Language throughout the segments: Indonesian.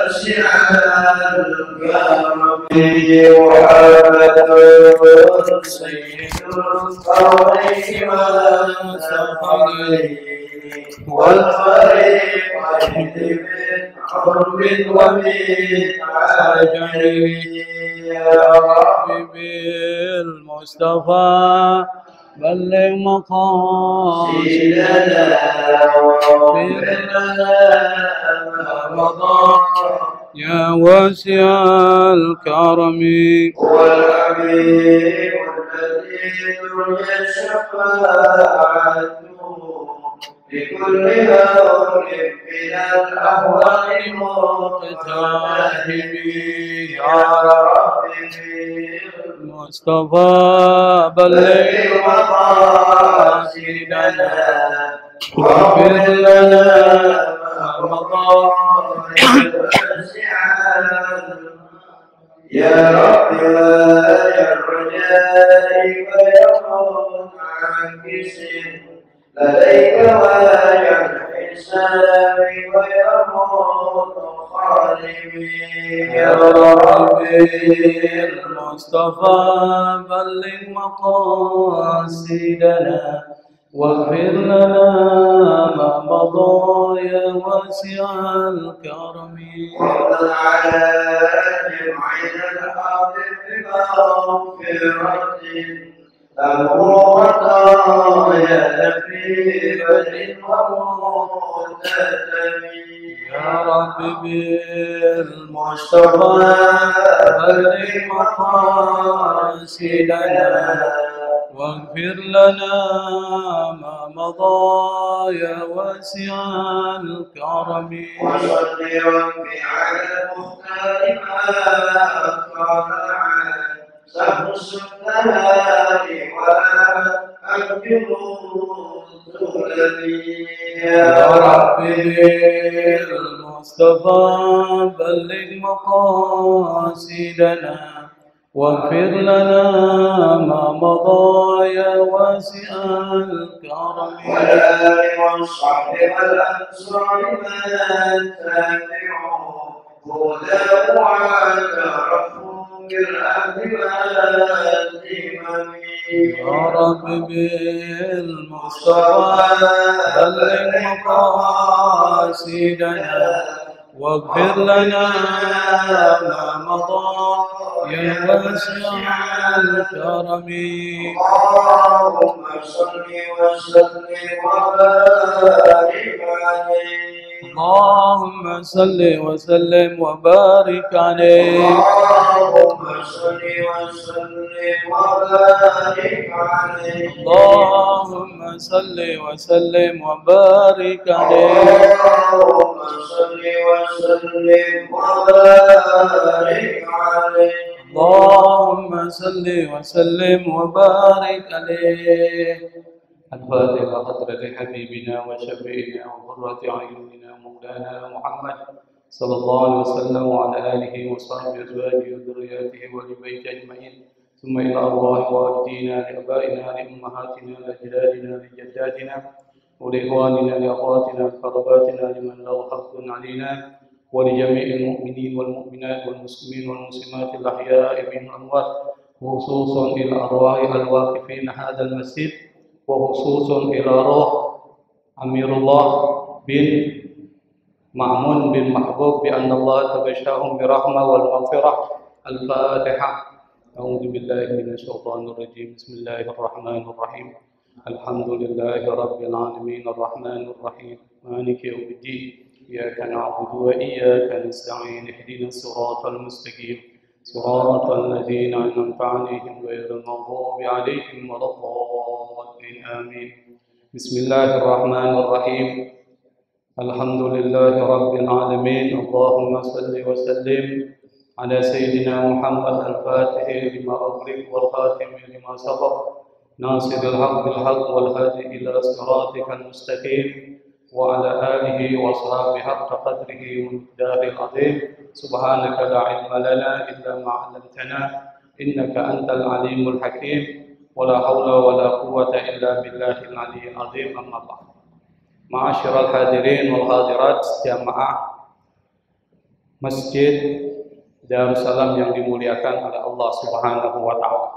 واسع الكرم محمد سيد القرنين والثقلين والفريقين من عرب ومن عجم يا رب بالمصطفى بلغ مقاصدنا واغفر لنا ما مضى يا واسع الكرم والحبيب الذي ترجى الشفاعة بكل هول من الأهوال مقتحم يا ربي المصطفى بلغ مقاصدنا واغفر لنا ما مضى يا رب يا الرجاء فيكون عاكس لديك واجع الحساب ويموت خالبي يا ربي المصطفى بلغ مقاصدنا واغفر لنا ما مضى يا واسع الكرم ومن على جمعنا الحاضر بمغفرة الموتى في بدء ومتتم يا رب بالمصطفى بلغ مقاصدنا واغفر لنا ما مضى يا واسع الكرم وصل ربي على المختار ما طلع شمس النهار وأنكر الذي يا ربي المصطفى بلغ مقاصدنا واغفر لنا ما مضى يا واسع الكرم والآل والصحب والأنصار من تبعوا هداه واعترفوا بالعهد والذمم يا رب بالمصطفى بلغ مقاصدنا واغفر لنا ما مضى يا واسع الكرم اللهم صل وسلم وبارك عليه اللهم صل وسلم وبارك عليه اللهم صل وسلم وبارك عليه اللهم صل وسلم وبارك عليه اللهم صل وسلم وبارك عليه اللهم صل وسلم وبارك عليه الفاتحة حضرة حبيبنا وشفيعنا وقرة أعيننا مولانا محمد صلى الله عليه وسلم وعلى آله وصحبه أزواجه وذرياته ولبيت أجمعين ثم إلى أرواح والدينا لآبائنا لأمهاتنا لأجدادنا لجداتنا ولإخواننا لأخواتنا لقرباتنا لمن له حق علينا ولجميع المؤمنين والمؤمنات والمسلمين والمسلمات الأحياء منهم والأموات وخصوصا إلى أرواح الواقفين هذا المسجد وخصوصا إلى روح أمير الله بن مأمون بن محبوب بأن الله تبشرهم برحمة والمغفرة الفاتحة أعوذ بالله من الشيطان الرجيم بسم الله الرحمن الرحيم الحمد لله رب العالمين الرحمن الرحيم مالك يوم الدين إياك نعبد وإياك نستعين اهدنا الصراط المستقيم صراط الذين أنعمت عليهم غير المغضوب عليهم ولا الضالين آمين بسم الله الرحمن الرحيم الحمد لله رب العالمين اللهم صل وسلم على سيدنا محمد الفاتح لما أغلق والخاتم لما سبق ناصر الحق بالحق والهادي إلى صراطك المستقيم وعلى آله وأصحابه حق قدره ومقداره العظيم سبحانك لا علم لنا إلا ما علمتنا إنك أنت العليم الحكيم ولا حول ولا قوة إلا بالله العلي العظيم أما بعد معاشر الحاضرين والحاضرات جماعة Masjid Darussalam yang dimuliakan oleh Allah Subhanahu wa Ta'ala.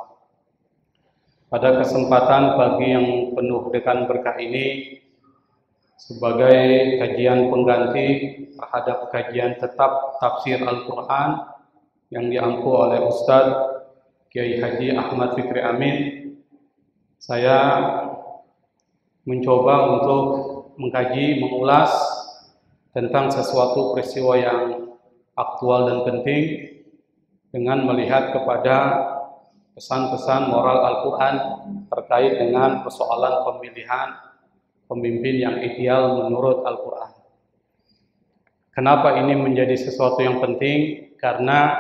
Pada kesempatan pagi yang penuh dengan berkah ini, sebagai kajian pengganti terhadap kajian tetap tafsir Al-Quran yang diampu oleh Ustadz Kiai Haji Ahmad Fikri Amin, saya mencoba untuk mengkaji, mengulas tentang sesuatu peristiwa yang aktual dan penting dengan melihat kepada pesan-pesan moral Al-Quran terkait dengan persoalan pemilihan pemimpin yang ideal menurut Al-Quran. Kenapa ini menjadi sesuatu yang penting? Karena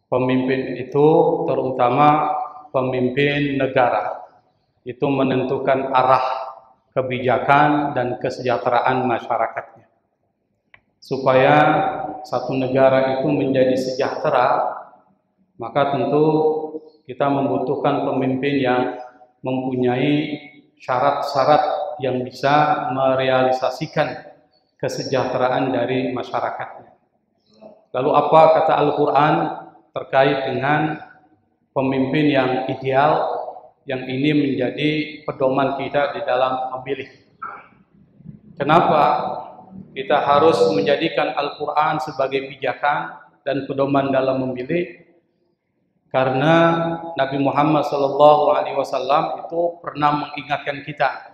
pemimpin itu, terutama pemimpin negara, itu menentukan arah kebijakan dan kesejahteraan masyarakatnya. Supaya satu negara itu menjadi sejahtera, maka tentu kita membutuhkan pemimpin yang mempunyai syarat-syarat yang bisa merealisasikan kesejahteraan dari masyarakatnya. Lalu apa kata Al-Quran terkait dengan pemimpin yang ideal, yang ini menjadi pedoman kita di dalam memilih? Kenapa kita harus menjadikan Al-Quran sebagai pijakan dan pedoman dalam memilih? Karena Nabi Muhammad SAW itu pernah mengingatkan kita.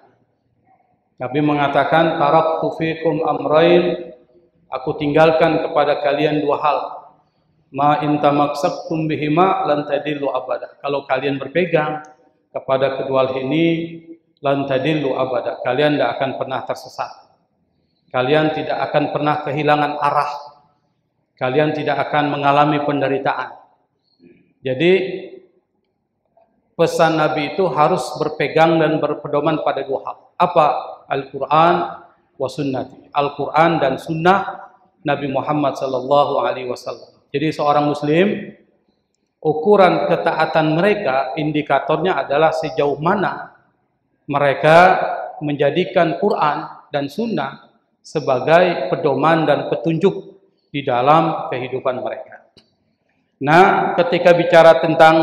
Nabi mengatakan, taraktu fikum amrain, aku tinggalkan kepada kalian dua hal. Ma in tamassaktum bihima lan tadillu abada. Kalau kalian berpegang kepada kedua hal ini, lan tadillu abada, kalian tidak akan pernah tersesat. Kalian tidak akan pernah kehilangan arah. Kalian tidak akan mengalami penderitaan. Jadi pesan Nabi itu harus berpegang dan berpedoman pada dua hal. Apa? Al-Quran wa sunnati. Al-Quran dan sunnah Nabi Muhammad SAW. Jadi seorang muslim, ukuran ketaatan mereka, indikatornya adalah sejauh mana mereka menjadikan Quran dan sunnah sebagai pedoman dan petunjuk di dalam kehidupan mereka. Nah, ketika bicara tentang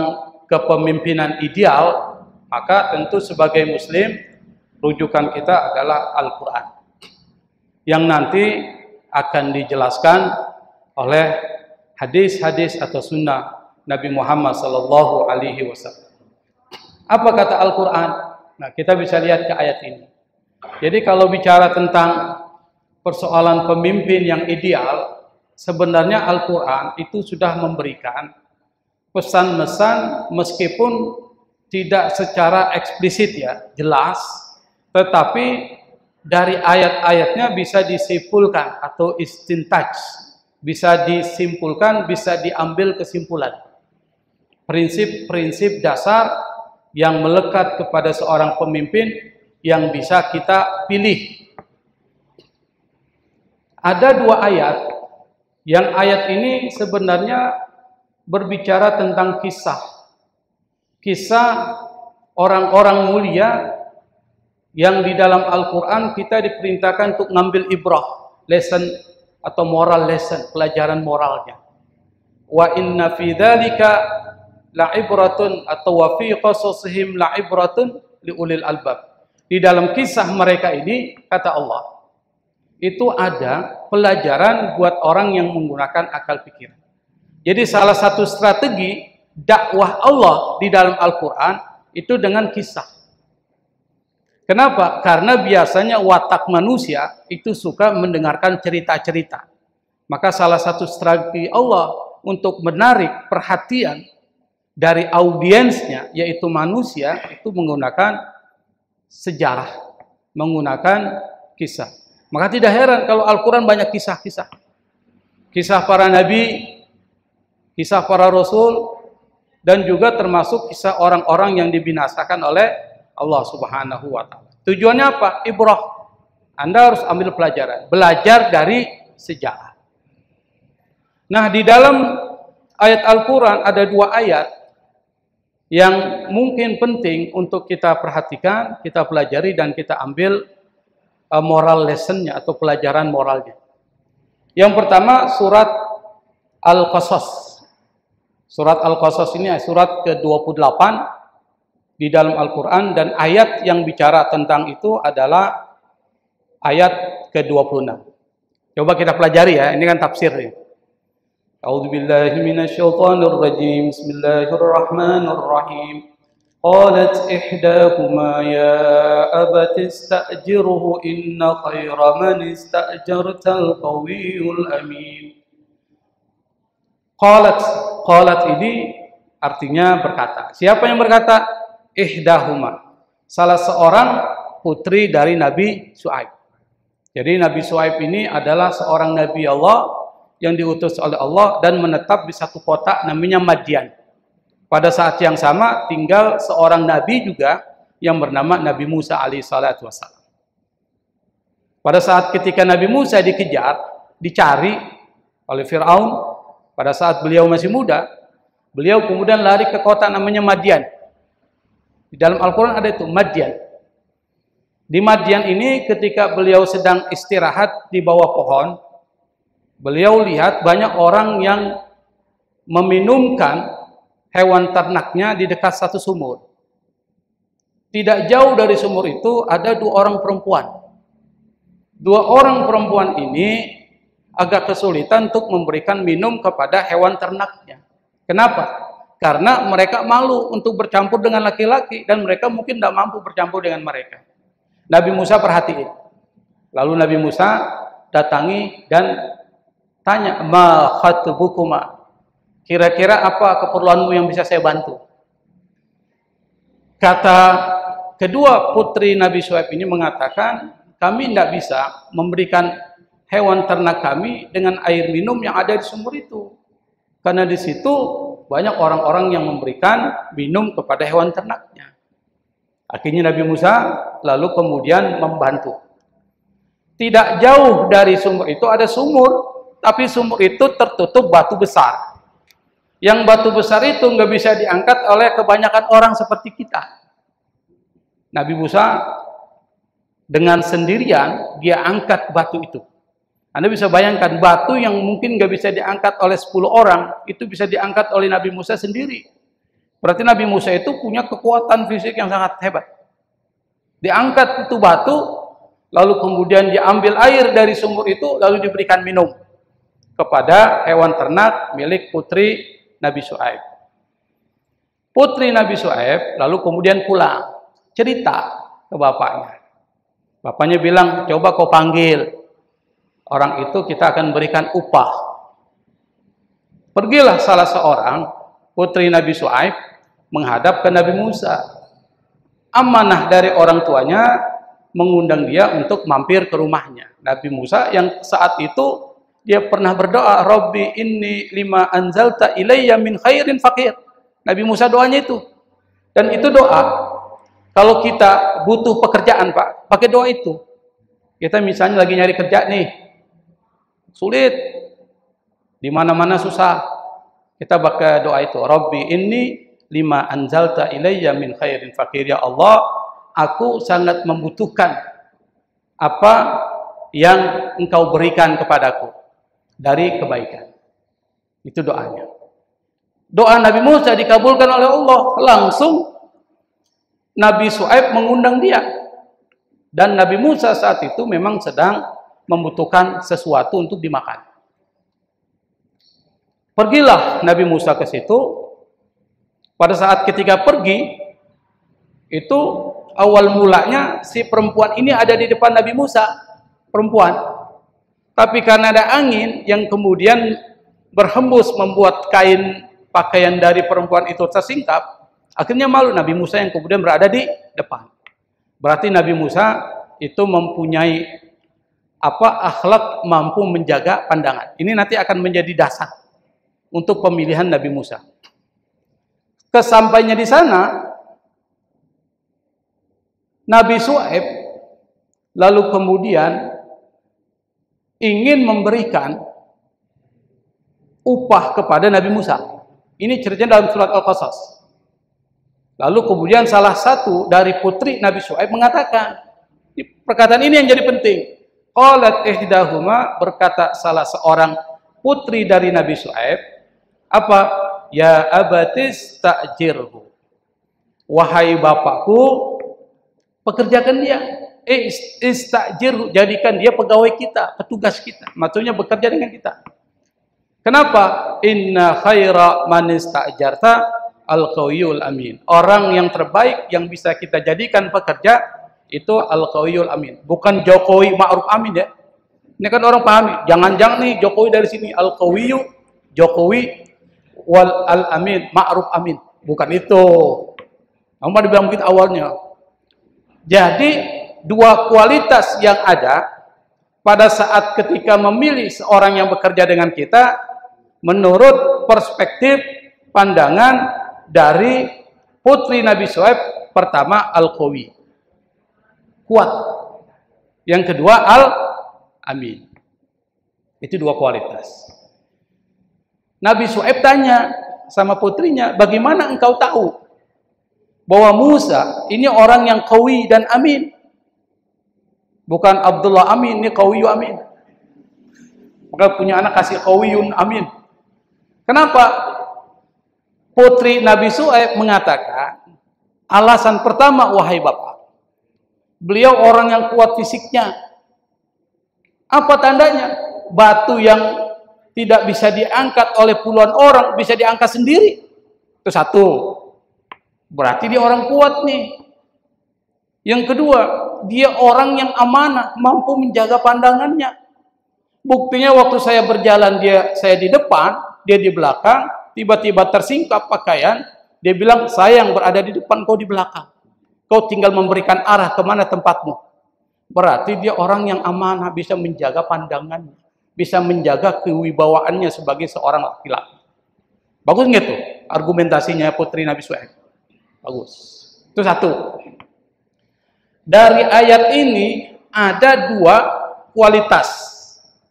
kepemimpinan ideal, maka tentu sebagai muslim rujukan kita adalah Al-Quran yang nanti akan dijelaskan oleh hadis-hadis atau sunnah Nabi Muhammad SAW. Apa kata Al-Quran? Nah, kita bisa lihat ke ayat ini. Jadi kalau bicara tentang persoalan pemimpin yang ideal, sebenarnya Al-Quran itu sudah memberikan pesan-pesan meskipun tidak secara eksplisit ya, jelas, tetapi dari ayat-ayatnya bisa disimpulkan atau istintaj, bisa disimpulkan, bisa diambil kesimpulan. Prinsip-prinsip dasar yang melekat kepada seorang pemimpin yang bisa kita pilih. Ada dua ayat, yang ayat ini sebenarnya berbicara tentang kisah orang-orang mulia yang di dalam Al-Quran kita diperintahkan untuk ngambil ibrah, lesson atau moral lesson, pelajaran moralnya. Wa inna fi dzalika la'ibratun atau wa fi qasasihim la'ibratun liulil albab. Di dalam kisah mereka ini, kata Allah, itu ada pelajaran buat orang yang menggunakan akal pikiran. Jadi salah satu strategi dakwah Allah di dalam Al-Quran itu dengan kisah. Kenapa? Karena biasanya watak manusia itu suka mendengarkan cerita-cerita. Maka salah satu strategi Allah untuk menarik perhatian dari audiensnya, yaitu manusia, itu menggunakan sejarah, menggunakan kisah. Maka tidak heran kalau Al-Quran banyak kisah-kisah. Kisah para nabi, kisah para rasul, dan juga termasuk kisah orang-orang yang dibinasakan oleh Allah Subhanahu wa Ta'ala. Tujuannya apa? Ibrah. Anda harus ambil pelajaran, belajar dari sejarah. Nah, di dalam ayat Al-Quran ada dua ayat yang mungkin penting untuk kita perhatikan, kita pelajari, dan kita ambil moral lessonnya atau pelajaran moralnya. Yang pertama, surat Al-Qasas. Surat Al-Qasas ini surat ke-28 di dalam Al-Quran, dan ayat yang bicara tentang itu adalah ayat ke-26. Coba kita pelajari ya, ini kan tafsirnya. A'udzubillahi minasyaitonir rajim. Bismillahirrahmanirrahim. Qalat ihdahuma ya abati ista'jirhu inna khaira man ista'jartal qawiyyul amin. Qalat ini artinya berkata. Siapa yang berkata? Ihdahuma, salah seorang putri dari Nabi Syuaib. Jadi Nabi Syuaib ini adalah seorang Nabi Allah yang diutus oleh Allah dan menetap di satu kota namanya Madian. Pada saat yang sama tinggal seorang Nabi juga yang bernama Nabi Musa alaihissalatu wassalam. Pada saat ketika Nabi Musa dikejar, dicari oleh Fir'aun, pada saat beliau masih muda, beliau kemudian lari ke kota namanya Madian. Di dalam Al-Quran ada itu, Madian. Di Madian ini ketika beliau sedang istirahat di bawah pohon, beliau lihat banyak orang yang meminumkan hewan ternaknya di dekat satu sumur. Tidak jauh dari sumur itu ada dua orang perempuan. Dua orang perempuan ini agak kesulitan untuk memberikan minum kepada hewan ternaknya. Kenapa? Karena mereka malu untuk bercampur dengan laki-laki dan mereka mungkin tidak mampu bercampur dengan mereka. Nabi Musa perhatiin. Lalu Nabi Musa datangi dan tanya, ma khatbukuma, kira-kira apa keperluanmu yang bisa saya bantu? Kata kedua putri Nabi Syuaib ini mengatakan, kami tidak bisa memberikan hewan ternak kami dengan air minum yang ada di sumur itu. Karena di situ banyak orang-orang yang memberikan minum kepada hewan ternaknya. Akhirnya Nabi Musa lalu kemudian membantu. Tidak jauh dari sumur itu ada sumur, tapi sumur itu tertutup batu besar. Yang batu besar itu nggak bisa diangkat oleh kebanyakan orang seperti kita. Nabi Musa dengan sendirian dia angkat batu itu. Anda bisa bayangkan batu yang mungkin nggak bisa diangkat oleh 10 orang, itu bisa diangkat oleh Nabi Musa sendiri. Berarti Nabi Musa itu punya kekuatan fisik yang sangat hebat. Diangkat itu batu, lalu kemudian diambil air dari sumur itu, lalu diberikan minum kepada hewan ternak milik putri Nabi Syuaib. Putri Nabi Syuaib lalu kemudian pulang, cerita ke bapaknya. Bapaknya bilang, coba kau panggil orang itu, kita akan berikan upah. Pergilah salah seorang putri Nabi Syuaib menghadap ke Nabi Musa. Amanah dari orang tuanya mengundang dia untuk mampir ke rumahnya. Nabi Musa yang saat itu dia pernah berdoa, Rabbi inni lima anzalta ilayya min khairin faqir. Nabi Musa doanya itu. Dan itu doa. Kalau kita butuh pekerjaan, Pak, pakai doa itu. Kita misalnya lagi nyari kerja nih, sulit, di mana-mana susah, kita pakai doa itu. Rabbi inni lima anzalta ilayya min khairin faqir. Ya Allah, aku sangat membutuhkan apa yang Engkau berikan kepadaku dari kebaikan. Itu doanya. Doa Nabi Musa dikabulkan oleh Allah. Langsung Nabi Syuaib mengundang dia. Dan Nabi Musa saat itu memang sedang membutuhkan sesuatu untuk dimakan. Pergilah Nabi Musa ke situ. Pada saat ketika pergi, itu awal mulanya si perempuan ini ada di depan Nabi Musa, perempuan. Tapi karena ada angin yang kemudian berhembus membuat kain pakaian dari perempuan itu tersingkap, akhirnya malu Nabi Musa yang kemudian berada di depan. Berarti Nabi Musa itu mempunyai akhlak mampu menjaga pandangan. Ini nanti akan menjadi dasar untuk pemilihan Nabi Musa. Kesampainya di sana, Nabi Syuaib lalu kemudian ingin memberikan upah kepada Nabi Musa. Ini ceritanya dalam surat Al-Qasas. Lalu kemudian salah satu dari putri Nabi Syuaib mengatakan, perkataan ini yang jadi penting. Qalat ihdahuma, berkata salah seorang putri dari Nabi Shu'aib, apa? Ya abatis ta'jirhu. Wahai bapakku, pekerjakan dia. Istajirhu, jadikan dia pegawai kita, petugas kita. Maksudnya bekerja dengan kita. Kenapa? Inna khaira man istajarta al-qawiyul amin. Orang yang terbaik yang bisa kita jadikan pekerja itu al-qawiyul amin. Bukan Jokowi Ma'ruf Amin ya. Ini kan orang pahami. Jangan-jangan nih Jokowi dari sini al-qawiyu, Jokowi wal al-amin, Ma'ruf Amin. Bukan itu. Kamu dibilang begitu awalnya. Jadi dua kualitas yang ada pada saat ketika memilih seorang yang bekerja dengan kita menurut perspektif pandangan dari putri Nabi Shu'aib, pertama al-qawi, kuat, yang kedua al-amin. Itu dua kualitas. Nabi Shu'aib tanya sama putrinya, bagaimana engkau tahu bahwa Musa ini orang yang qawi dan amin? Bukan Abdullah Amin, ini qawiyu amin. Maka punya anak kasih qawiyun amin. Kenapa? Putri Nabi Shu'aib mengatakan, alasan pertama, wahai bapak, beliau orang yang kuat fisiknya. Apa tandanya? Batu yang tidak bisa diangkat oleh puluhan orang bisa diangkat sendiri. Itu satu. Berarti dia orang kuat nih. Yang kedua, dia orang yang amanah, mampu menjaga pandangannya. Buktinya waktu saya berjalan, saya di depan, dia di belakang, tiba-tiba tersingkap pakaian, dia bilang, saya yang berada di depan, kau di belakang. Kau tinggal memberikan arah kemana tempatmu. Berarti dia orang yang amanah, bisa menjaga pandangannya, bisa menjaga kewibawaannya sebagai seorang laki-laki. Bagus nggak tuh argumentasinya putri Nabi Shu'aib? Bagus. Itu satu. Dari ayat ini ada dua kualitas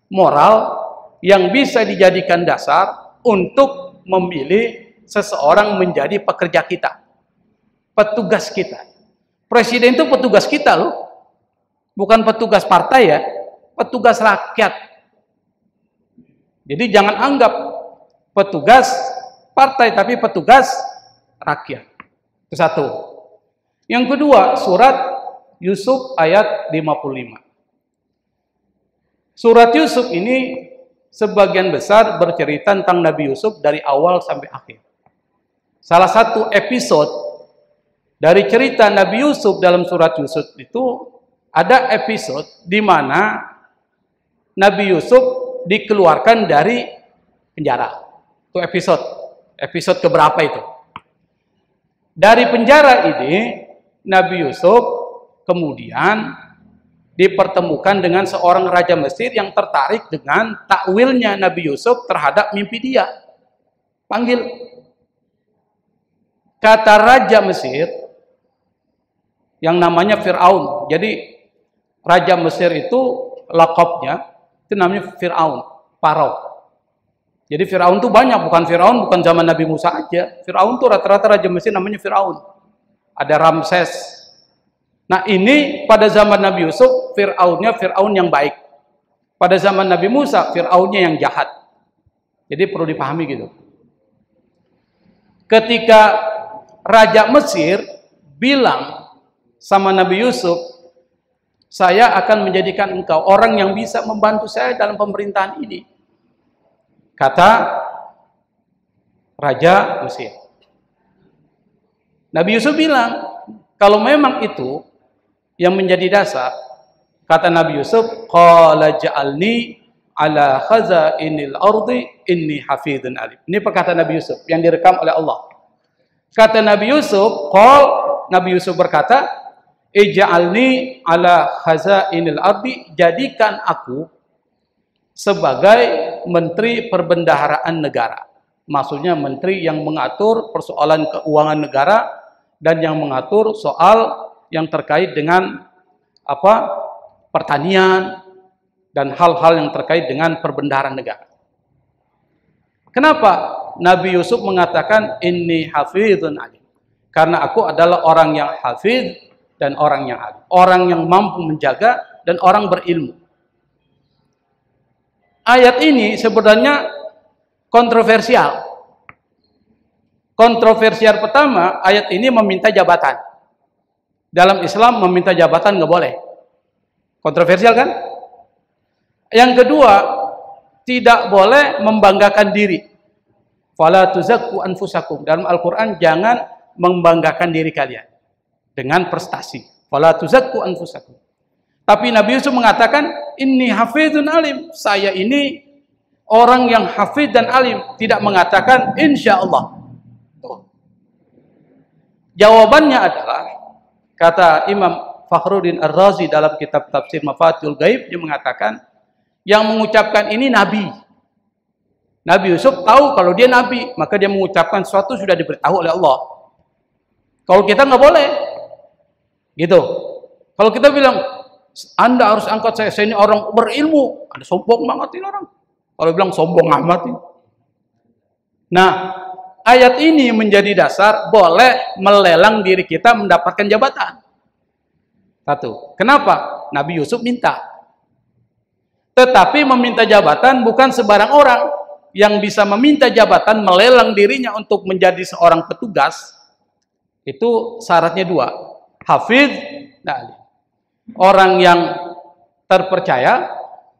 moral yang bisa dijadikan dasar untuk memilih seseorang menjadi pekerja kita, petugas kita. Presiden itu petugas kita loh, bukan petugas partai ya, petugas rakyat. Jadi jangan anggap petugas partai, tapi petugas rakyat. Itu satu. Yang kedua, surat Yusuf ayat 55. Surat Yusuf ini sebagian besar bercerita tentang Nabi Yusuf dari awal sampai akhir. Salah satu episode dari cerita Nabi Yusuf dalam surat Yusuf itu ada episode di mana Nabi Yusuf dikeluarkan dari penjara. Itu episode keberapa itu? Dari penjara ini Nabi Yusuf kemudian dipertemukan dengan seorang raja Mesir yang tertarik dengan takwilnya Nabi Yusuf terhadap mimpi dia. Panggil. Kata raja Mesir yang namanya Fir'aun. Jadi raja Mesir itu lakopnya itu namanya Fir'aun, Parau. Jadi Fir'aun itu banyak, bukan Fir'aun bukan zaman Nabi Musa aja. Fir'aun itu rata-rata raja Mesir namanya Fir'aun. Ada Ramses. Nah ini pada zaman Nabi Yusuf, Fir'aunnya Fir'aun yang baik. Pada zaman Nabi Musa, Fir'aunnya yang jahat. Jadi perlu dipahami gitu. Ketika Raja Mesir bilang sama Nabi Yusuf, saya akan menjadikan engkau orang yang bisa membantu saya dalam pemerintahan ini. Kata Raja Mesir. Nabi Yusuf bilang, kalau memang itu yang menjadi dasar, kata Nabi Yusuf, qala ja'alni ala khazainil ardi inni hafidun alim. Ini perkataan Nabi Yusuf yang direkam oleh Allah. Kata Nabi Yusuf, Nabi Yusuf berkata, ij'alni ala khazainil ardi, jadikan aku sebagai menteri perbendaharaan negara. Maksudnya menteri yang mengatur persoalan keuangan negara dan yang mengatur soal yang terkait dengan pertanian dan hal-hal yang terkait dengan perbendaharaan negara. Kenapa Nabi Yusuf mengatakan inni hafidun alim? Karena aku adalah orang yang hafid dan orang yang alim, orang yang mampu menjaga dan orang berilmu. ayat ini sebenarnya kontroversial. Kontroversial pertama, ayat ini meminta jabatan. Dalam Islam meminta jabatan nggak boleh. Kontroversial kan? Yang kedua, tidak boleh membanggakan diri. Fala tuzakku anfusakum. Dalam Al-Quran jangan membanggakan diri kalian dengan prestasi. Fala tuzakku anfusakum. Tapi Nabi Yusuf mengatakan, inni hafidun alim. Saya ini orang yang hafid dan alim. Tidak mengatakan insya Allah. Jawabannya adalah, kata Imam Fakhruddin Ar-Razi dalam kitab tafsir Mafatihul Ghaib, dia mengatakan yang mengucapkan ini Nabi. Nabi Yusuf tahu kalau dia Nabi, maka dia mengucapkan sesuatu sudah diberitahu oleh Allah. Kalau kita nggak boleh, gitu. Kalau kita bilang Anda harus angkat saya ini orang berilmu, ada sombong banget ini orang. Kalau bilang sombong amat ini. Nah, ayat ini menjadi dasar boleh melelang diri kita mendapatkan jabatan. Satu. Kenapa? Nabi Yusuf minta. Tetapi meminta jabatan bukan sembarang orang. Yang bisa meminta jabatan melelang dirinya untuk menjadi seorang petugas, itu syaratnya dua. Hafidh dan alim. Orang yang terpercaya,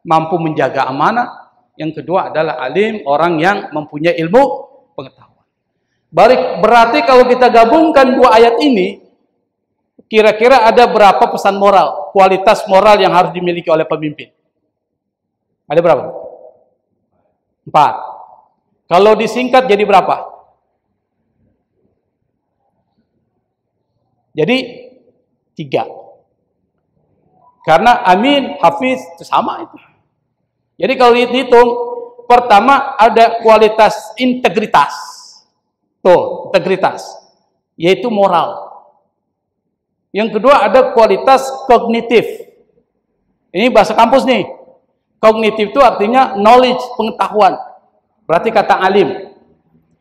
mampu menjaga amanah. Yang kedua adalah alim, orang yang mempunyai ilmu pengetahuan. Berarti kalau kita gabungkan dua ayat ini, kira-kira ada berapa pesan moral, kualitas moral yang harus dimiliki oleh pemimpin? Ada berapa? 4. Kalau disingkat jadi berapa? Jadi 3. Karena amin, hafiz itu sama itu. Jadi kalau dihitung, pertama ada kualitas integritas. Tuh, integritas. Yaitu moral. Yang kedua ada kualitas kognitif. Ini bahasa kampus nih. Kognitif itu artinya knowledge, pengetahuan. Berarti kata alim.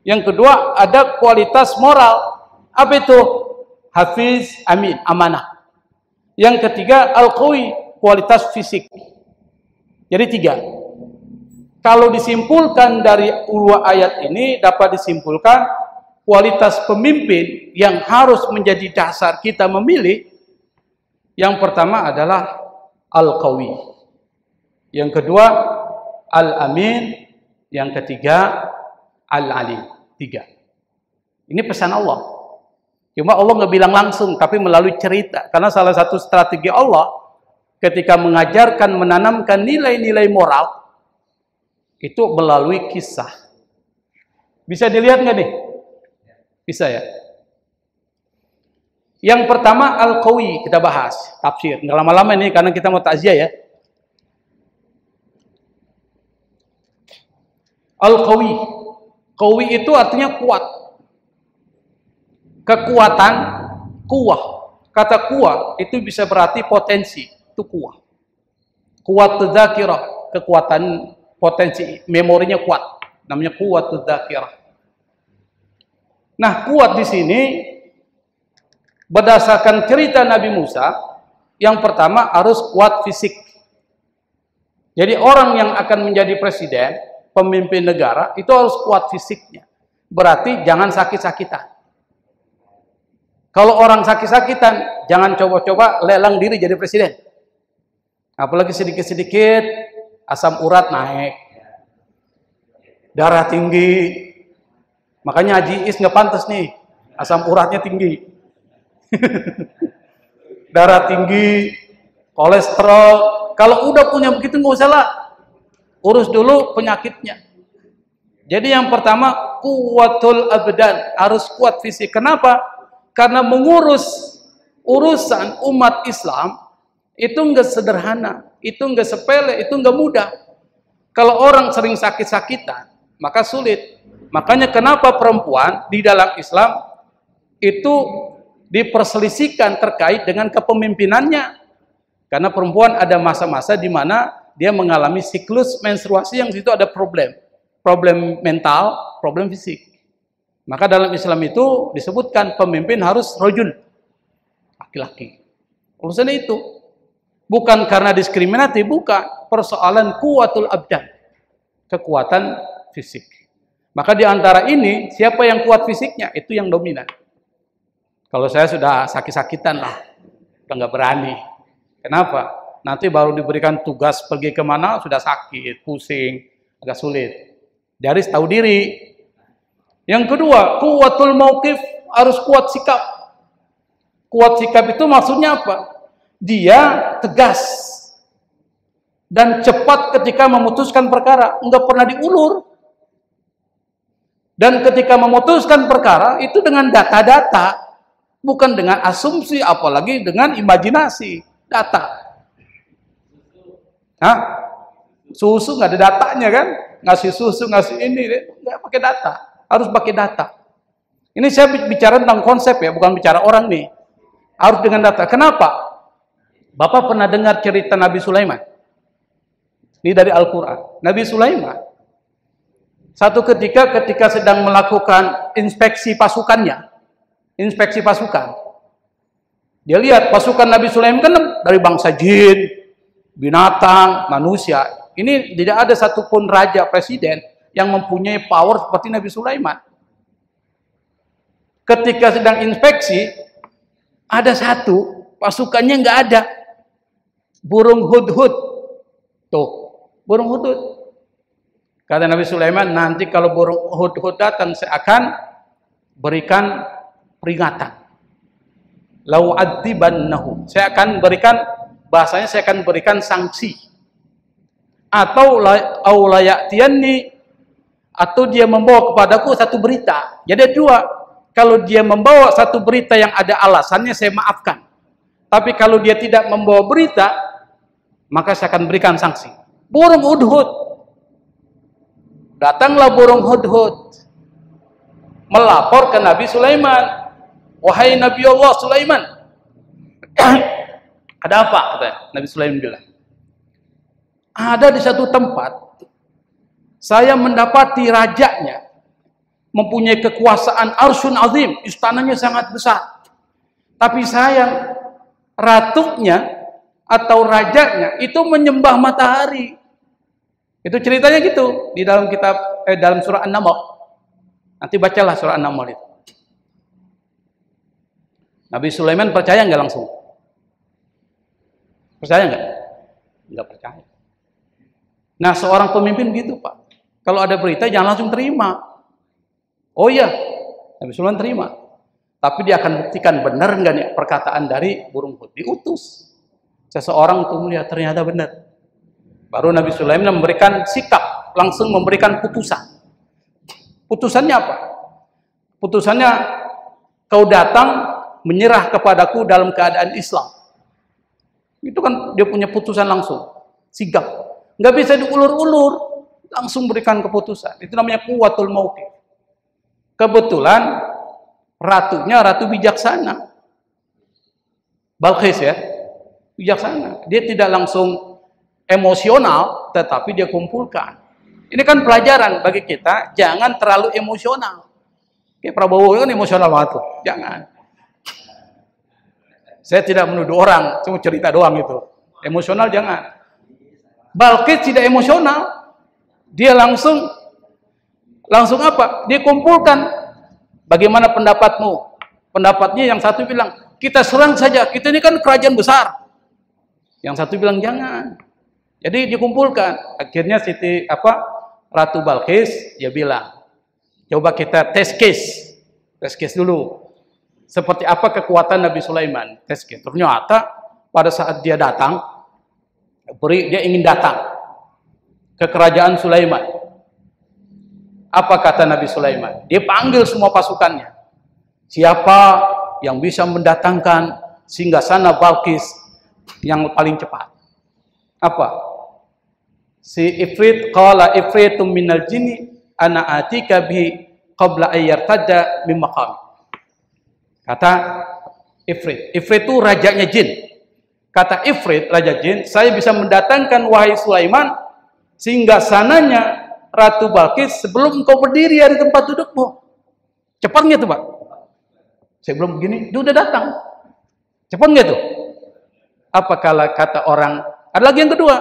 Yang kedua ada kualitas moral. Apa itu? Hafiz, amin, amanah. Yang ketiga al-qawi, kualitas fisik. Jadi 3. Kalau disimpulkan dari dua ayat ini dapat disimpulkan kualitas pemimpin yang harus menjadi dasar kita memilih. Yang pertama adalah al-qawi. Yang kedua, al-amin. Yang ketiga, al-alim. 3. Ini pesan Allah. Cuma Allah nggak bilang langsung, tapi melalui cerita. Karena salah satu strategi Allah, ketika mengajarkan, menanamkan nilai-nilai moral, itu melalui kisah. Bisa dilihat nggak nih? Bisa ya? Yang pertama, al-qawi. Kita bahas, tafsir. Nggak lama-lama nih, karena kita mau takziah ya. Al-qawi. Qawi itu artinya kuat. Kekuatan, kuwah. Kata kuwah itu bisa berarti potensi, itu kuwah. Quwwatud dzakirah, kekuatan potensi, memorinya kuat. Namanya quwwatud dzakirah. Nah, kuat di sini berdasarkan cerita Nabi Musa, yang pertama harus kuat fisik. Jadi orang yang akan menjadi presiden, pemimpin negara, itu harus kuat fisiknya. Berarti jangan sakit-sakitan. Kalau orang sakit-sakitan, jangan coba-coba lelang diri jadi presiden. Apalagi sedikit-sedikit, asam urat naik. Darah tinggi. Makanya Haji Is nggak pantas nih, asam uratnya tinggi. Darah tinggi, kolesterol. Kalau udah punya begitu nggak usah lah. Urus dulu penyakitnya. Jadi yang pertama, kuwatul abdan, harus kuat fisik. Kenapa? Karena mengurus urusan umat Islam itu enggak sederhana, itu enggak sepele, itu enggak mudah. Kalau orang sering sakit-sakitan, maka sulit. Makanya kenapa perempuan di dalam Islam itu diperselisihkan terkait dengan kepemimpinannya. Karena perempuan ada masa-masa di mana dia mengalami siklus menstruasi yang situ ada problem mental, problem fisik. Maka dalam Islam itu disebutkan pemimpin harus rajul, laki-laki. Urusannya itu bukan karena diskriminatif, bukan, persoalan kuwatul abdan, kekuatan fisik. Maka di antara ini, siapa yang kuat fisiknya, itu yang dominan. Kalau saya sudah sakit-sakitan lah, udah nggak berani. Kenapa? Nanti baru diberikan tugas pergi kemana, sudah sakit, pusing, agak sulit. Dia harus tahu diri. Yang kedua, kuwatul mauqif, harus kuat sikap. Kuat sikap itu maksudnya apa? Dia tegas dan cepat ketika memutuskan perkara, enggak pernah diulur. Dan ketika memutuskan perkara itu dengan data-data, bukan dengan asumsi, apalagi dengan imajinasi. Data. Hah? Susu nggak ada datanya kan? Ngasih susu, ngasih ini, nggak pakai data. Harus pakai data. Ini saya bicara tentang konsep ya, bukan bicara orang nih. Harus dengan data. Kenapa? Bapak pernah dengar cerita Nabi Sulaiman? Ini dari Al-Quran. Nabi Sulaiman, satu ketika sedang melakukan inspeksi pasukannya, inspeksi pasukan, dia lihat pasukan Nabi Sulaiman kan dari bangsa jin, binatang, manusia. Ini tidak ada satupun raja, presiden yang mempunyai power seperti Nabi Sulaiman. Ketika sedang inspeksi, ada satu pasukannya nggak ada, burung hudhud. Tuh, burung hudhud. Kata Nabi Sulaiman, nanti kalau burung hudhud datang, saya akan berikan peringatan. Lau adzibannahu. Saya akan berikan, bahasanya saya akan berikan sanksi. Atau layatiyanni, atau dia membawa kepadaku satu berita. Jadi dua. Kalau dia membawa satu berita yang ada alasannya, saya maafkan. Tapi kalau dia tidak membawa berita, maka saya akan berikan sanksi. Burung hudhud. Datanglah burung hudhud melapor ke Nabi Sulaiman. Wahai Nabi Allah Sulaiman, ada apa? Kata Nabi Sulaiman bilang. Ada di satu tempat, saya mendapati rajanya mempunyai kekuasaan arsyun azim, istananya sangat besar. Tapi sayang, ratunya atau rajanya itu menyembah matahari. Itu ceritanya gitu di dalam kitab dalam surah An-Naml. Nanti bacalah surah An-Naml itu. Nabi Sulaiman percaya nggak langsung? Percaya nggak? Nggak percaya. Nah, seorang pemimpin gitu, Pak. Kalau ada berita jangan langsung terima. Oh iya, Nabi Sulaiman terima. Tapi dia akan buktikan benar nggak nih perkataan dari burung hudhud. Diutus seseorang untuk melihat ternyata benar. Baru Nabi Sulaiman memberikan sikap, langsung memberikan putusan. Putusannya apa? Putusannya, kau datang menyerah kepadaku dalam keadaan Islam. Itu kan dia punya putusan langsung, sigap. Nggak bisa diulur-ulur, langsung berikan keputusan. Itu namanya quwwatul mauqif. Kebetulan ratunya ratu bijaksana, Balqis ya, bijaksana. Dia tidak langsung emosional, tetapi dia kumpulkan. Ini kan pelajaran bagi kita, jangan terlalu emosional. Kayak Prabowo kan emosional banget tuh, jangan. Saya tidak menuduh orang, cuma cerita doang itu. Emosional jangan. Balqis tidak emosional, dia langsung apa? Dia kumpulkan. Bagaimana pendapatmu? Pendapatnya yang satu bilang, kita serang saja, kita ini kan kerajaan besar. Yang satu bilang jangan. Jadi dikumpulkan. Akhirnya Ratu Balqis dia bilang, coba kita test case dulu. Seperti apa kekuatan Nabi Sulaiman? Test case. Ternyata pada saat dia datang, dia ingin datang ke kerajaan Sulaiman. Apa kata Nabi Sulaiman? Dia panggil semua pasukannya. Siapa yang bisa mendatangkan singgasana Balqis yang paling cepat? Apa? Si Ifrit qala ifritum minal jinni ana atika bi qabla ayyartadda min maqam. Kata Ifrit. Ifrit itu rajanya jin. Kata Ifrit, raja jin, saya bisa mendatangkan wahai Sulaiman singgasananya Ratu Balqis sebelum engkau berdiri di tempat dudukmu. Cepat nggak tuh, Pak? Saya belum begini, dia udah datang. Cepat nggak tuh? Apa kata orang? Ada lagi yang kedua.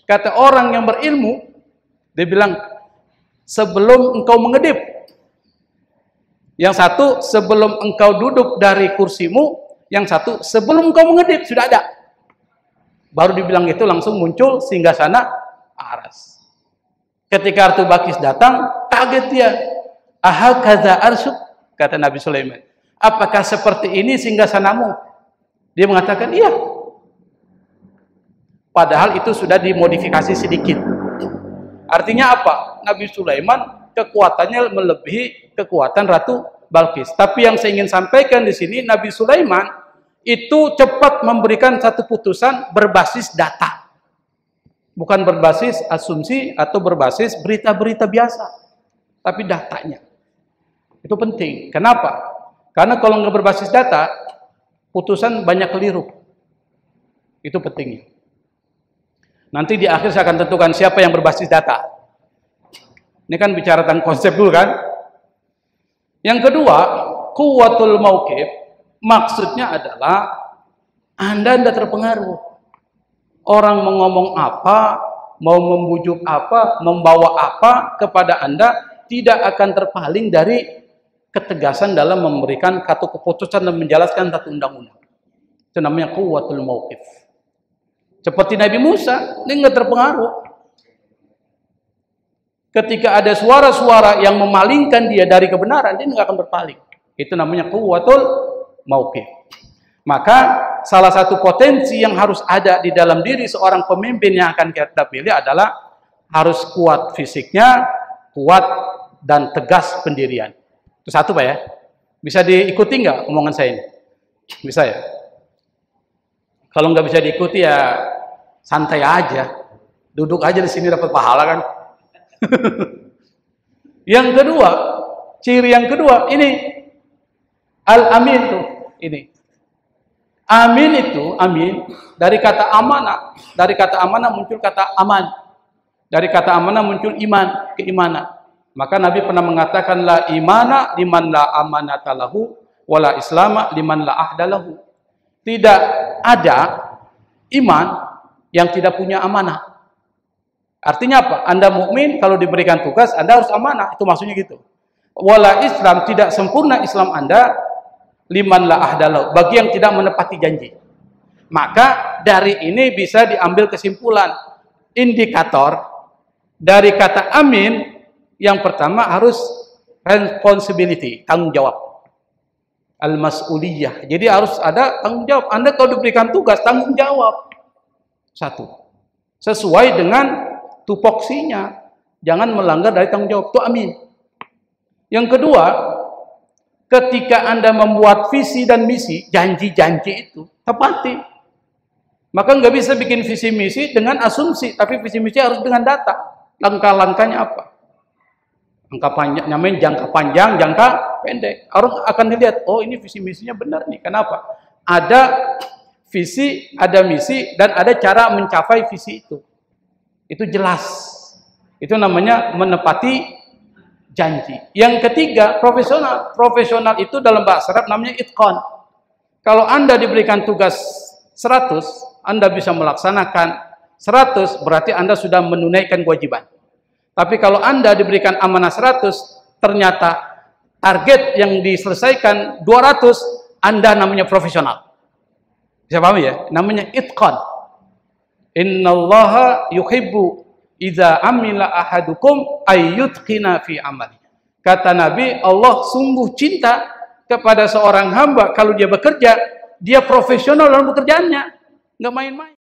Kata orang yang berilmu, Dia bilang, sebelum engkau mengedip. Yang satu, sebelum engkau duduk dari kursimu. Yang satu, sebelum engkau mengedip, sudah ada. Baru dibilang itu langsung muncul singgasana aras. Ketika Ratu Balqis datang, kaget dia. Ahakaza arsuk, kata Nabi Sulaiman. Apakah seperti ini singgasanamu? Dia mengatakan, iya. Padahal itu sudah dimodifikasi sedikit. Artinya apa? Nabi Sulaiman kekuatannya melebihi kekuatan Ratu Balqis. Tapi yang saya ingin sampaikan di sini, Nabi Sulaiman itu cepat memberikan satu putusan berbasis data. Bukan berbasis asumsi atau berbasis berita-berita biasa. Tapi datanya. Itu penting. Kenapa? Karena kalau nggak berbasis data, putusan banyak keliru. Itu pentingnya. Nanti di akhir saya akan tentukan siapa yang berbasis data. Ini kan bicara tentang konsep dulu kan. Yang kedua, quwwatul mauqif. Maksudnya adalah Anda tidak terpengaruh. Orang mau ngomong apa, mau membujuk apa, membawa apa kepada Anda, tidak akan terpaling dari ketegasan dalam memberikan satu keputusan dan menjelaskan satu undang-undang. Itu namanya quwwatul mauqif. Seperti Nabi Musa, dia nggak terpengaruh. Ketika ada suara-suara yang memalingkan dia dari kebenaran, dia nggak akan berpaling. Itu namanya quwwatul mauqif. Maka salah satu potensi yang harus ada di dalam diri seorang pemimpin yang akan kita pilih adalah harus kuat fisiknya, kuat dan tegas pendirian. Itu satu Pak ya. Bisa diikuti nggak omongan saya ini? Bisa ya? Kalau nggak bisa diikuti ya santai aja. Duduk aja di sini dapat pahala kan. Yang kedua, ciri yang kedua ini al-amin tuh. Ini amin itu, amin dari kata amanah. Dari kata amanah muncul kata aman. Dari kata amanah muncul iman, keimanan. Maka Nabi pernah mengatakan la imana liman la amanata lahu wala islama liman la ahda lahu. Tidak ada iman yang tidak punya amanah. Artinya apa? Anda mukmin kalau diberikan tugas Anda harus amanah. Itu maksudnya gitu. Wala Islam, tidak sempurna Islam Anda liman la ahdalau, bagi yang tidak menepati janji. Maka dari ini bisa diambil kesimpulan, indikator dari kata amin yang pertama harus responsibility, tanggung jawab, al-mas'uliyah. Jadi harus ada tanggung jawab. Anda kalau diberikan tugas tanggung jawab. Satu, sesuai dengan tupoksinya, jangan melanggar dari tanggung jawab. Itu amin. Yang kedua, ketika Anda membuat visi dan misi, janji-janji itu tepati. Maka nggak bisa bikin visi misi dengan asumsi, tapi visi misi harus dengan data. Langkah-langkahnya apa? Jangka panjang, namanya jangka panjang, jangka pendek. Orang akan dilihat, oh ini visi misinya benar nih. Kenapa? Ada visi, ada misi, dan ada cara mencapai visi itu. Itu jelas. Itu namanya menepati janji. Yang ketiga, profesional. Profesional itu dalam bahasa Arab namanya itqan. Kalau Anda diberikan tugas 100, Anda bisa melaksanakan 100, berarti Anda sudah menunaikan kewajiban. Tapi kalau Anda diberikan amanah 100, ternyata target yang diselesaikan 200, Anda namanya profesional. Bisa paham ya? Namanya itqan. Innallaha yuhibbu idza amila ahadukum ayyutqina fi amali. Kata Nabi, Allah sungguh cinta kepada seorang hamba kalau dia bekerja, dia profesional dalam pekerjaannya, nggak main-main.